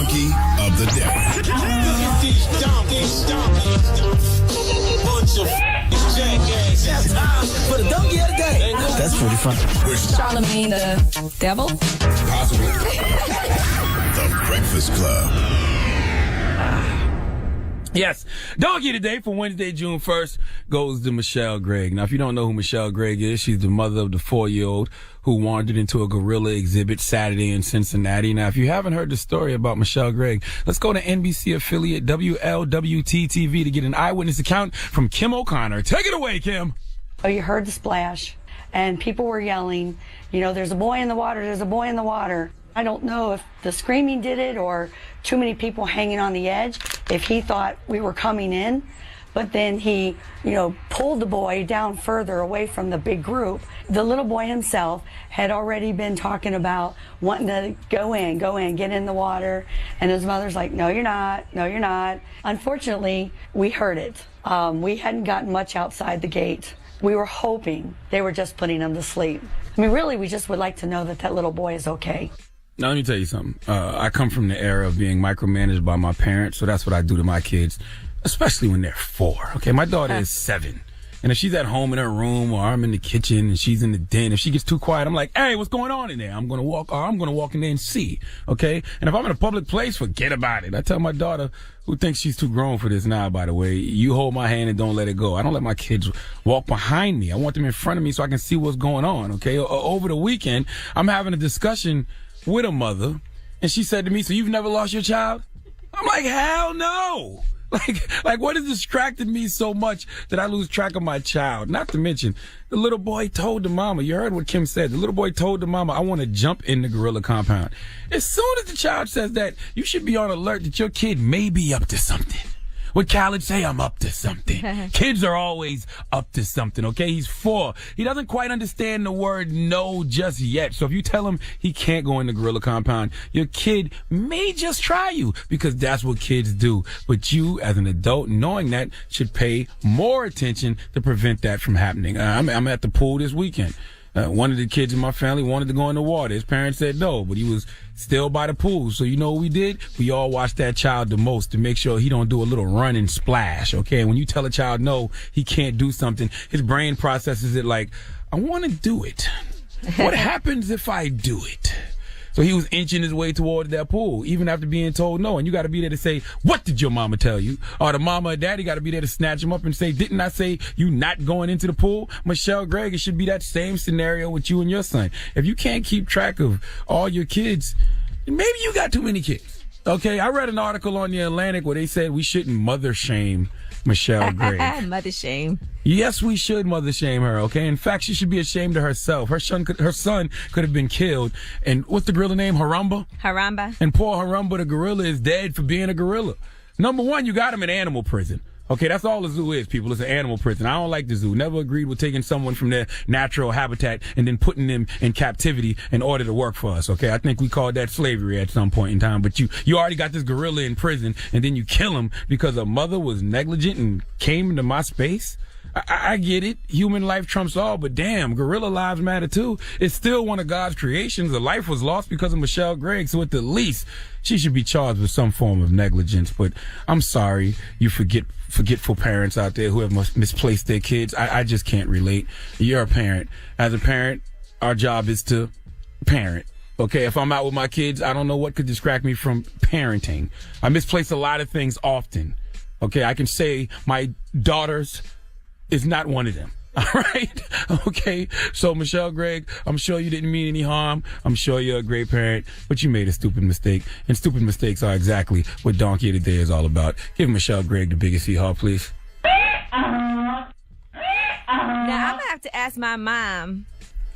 Donkey of the Day. Look at these donkeys. Bunch of jackasses. That's time for the Donkey of the Day. That's pretty fun. Charlemagne the devil? Possibly. The Breakfast Club. Yes, Donkey today for Wednesday, June 1st goes to Michelle Gregg. Now, if you don't know who Michelle Gregg is, she's the mother of the 4-year-old who wandered into a gorilla exhibit Saturday in Cincinnati. Now, if you haven't heard the story about Michelle Gregg, let's go to NBC affiliate WLWT-TV to get an eyewitness account from Kim O'Connor. Take it away, Kim. Oh, you heard the splash, and people were yelling, you know, there's a boy in the water, there's a boy in the water. I don't know if the screaming did it or too many people hanging on the edge, if he thought we were coming in. But then he, pulled the boy down further away from the big group. The little boy himself had already been talking about wanting to go in, get in the water. And his mother's like, no, you're not. Unfortunately, we heard it. We hadn't gotten much outside the gate. We were hoping they were just putting him to sleep. I mean, really, we just would like to know that that little boy is okay. Now, let me tell you something. I come from the era of being micromanaged by my parents, so that's what I do to my kids, especially when they're 4. Okay, my daughter is 7. And if she's at home in her room or I'm in the kitchen and she's in the den, if she gets too quiet, I'm like, hey, what's going on in there? I'm going to walk in there and see. Okay. And if I'm in a public place, forget about it. I tell my daughter, who thinks she's too grown for this now, by the way, you hold my hand and don't let it go. I don't let my kids walk behind me. I want them in front of me so I can see what's going on. Okay. Over the weekend, I'm having a discussion with a mother and she said to me, so you've never lost your child? I'm like, hell no. Like what has distracted me so much that I lose track of my child? Not to mention, the little boy told the mama, you heard what Kim said, the little boy told the mama, I want to jump in the gorilla compound. As soon as the child says that, you should be on alert that your kid may be up to something. What Khaled say, I'm up to something. Kids are always up to something, okay? He's 4. He doesn't quite understand the word no just yet. So if you tell him he can't go in the gorilla compound, your kid may just try you because that's what kids do. But you, as an adult, knowing that, should pay more attention to prevent that from happening. I'm at the pool this weekend. One of the kids in my family wanted to go in the water. His parents said no, but he was still by the pool. So you know what we did? We all watched that child the most to make sure he don't do a little run and splash, okay? And when you tell a child no, he can't do something, his brain processes it like, I want to do it. What happens if I do it? So he was inching his way towards that pool, even after being told no. And you got to be there to say, what did your mama tell you? Or the mama or daddy got to be there to snatch him up and say, didn't I say you not going into the pool? Michelle Gregg, it should be that same scenario with you and your son. If you can't keep track of all your kids, maybe you got too many kids. Okay, I read an article on The Atlantic where they said we shouldn't mother shame Michelle Gregg. Mother shame. Yes, we should mother shame her, okay? In fact, she should be ashamed of herself. Her son could have been killed. And what's the gorilla name? Haramba? Haramba. And poor Haramba, the gorilla, is dead for being a gorilla. Number one, you got him in animal prison. Okay, that's all the zoo is, people. It's an animal prison. I don't like the zoo. Never agreed with taking someone from their natural habitat and then putting them in captivity in order to work for us, okay? I think we called that slavery at some point in time. But you already got this gorilla in prison, and then you kill him because a mother was negligent and came into my space? I get it. Human life trumps all, but damn, gorilla lives matter too. It's still one of God's creations. A life was lost because of Michelle Gregg, so at the least, she should be charged with some form of negligence. But I'm sorry, you forgetful parents out there who have misplaced their kids. I just can't relate. You're a parent. As a parent, our job is to parent. Okay, if I'm out with my kids, I don't know what could distract me from parenting. I misplace a lot of things often. Okay, I can say my daughters is not one of them. All right? Okay? So, Michelle Gregg, I'm sure you didn't mean any harm. I'm sure you're a great parent, but you made a stupid mistake. And stupid mistakes are exactly what Donkey of the Day is all about. Give Michelle Gregg the biggest hee-haw, please. Now, I'm going to have to ask my mom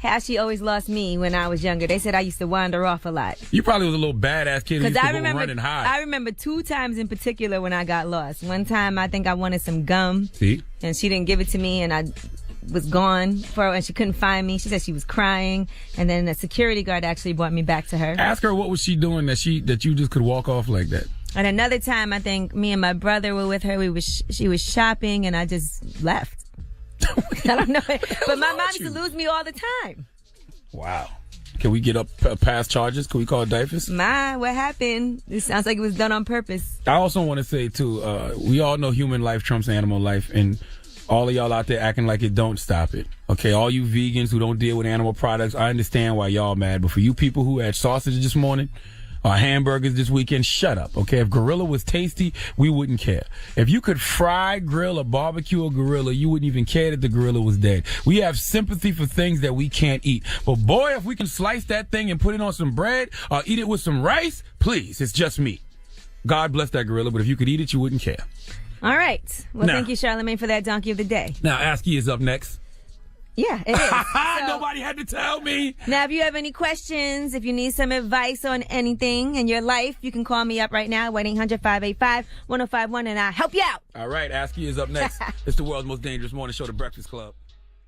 how she always lost me when I was younger. They said I used to wander off a lot. You probably was a little badass kid who used to go run and hide. I remember 2 times in particular when I got lost. One time I think I wanted some gum. See? And she didn't give it to me, and I was gone and she couldn't find me. She said she was crying, and then the security guard actually brought me back to her. Ask her what was she doing that you just could walk off like that. And another time, I think me and my brother were with her. She was shopping, and I just left. I don't know. But my mom used to lose me all the time. Wow. Can we get up past charges? Can we call DYFS? What happened? This sounds like it was done on purpose. I also want to say, too, we all know human life trumps animal life, and all of y'all out there acting like it don't stop it. Okay, all you vegans who don't deal with animal products, I understand why y'all mad, but for you people who had sausage this morning, or hamburgers this weekend, shut up, okay? If gorilla was tasty, we wouldn't care. If you could fry, grill, or barbecue a gorilla, you wouldn't even care that the gorilla was dead. We have sympathy for things that we can't eat. But boy, if we can slice that thing and put it on some bread or eat it with some rice, please, it's just me. God bless that gorilla, but if you could eat it, you wouldn't care. All right. Well, thank you, Charlamagne, for that donkey of the day. Now, Asky is up next. Yeah, it is. Nobody had to tell me. Now, if you have any questions, if you need some advice on anything in your life, you can call me up right now, 1-800-585-1051, and I'll help you out. All right, Asky is up next. It's the world's most dangerous morning show, The Breakfast Club.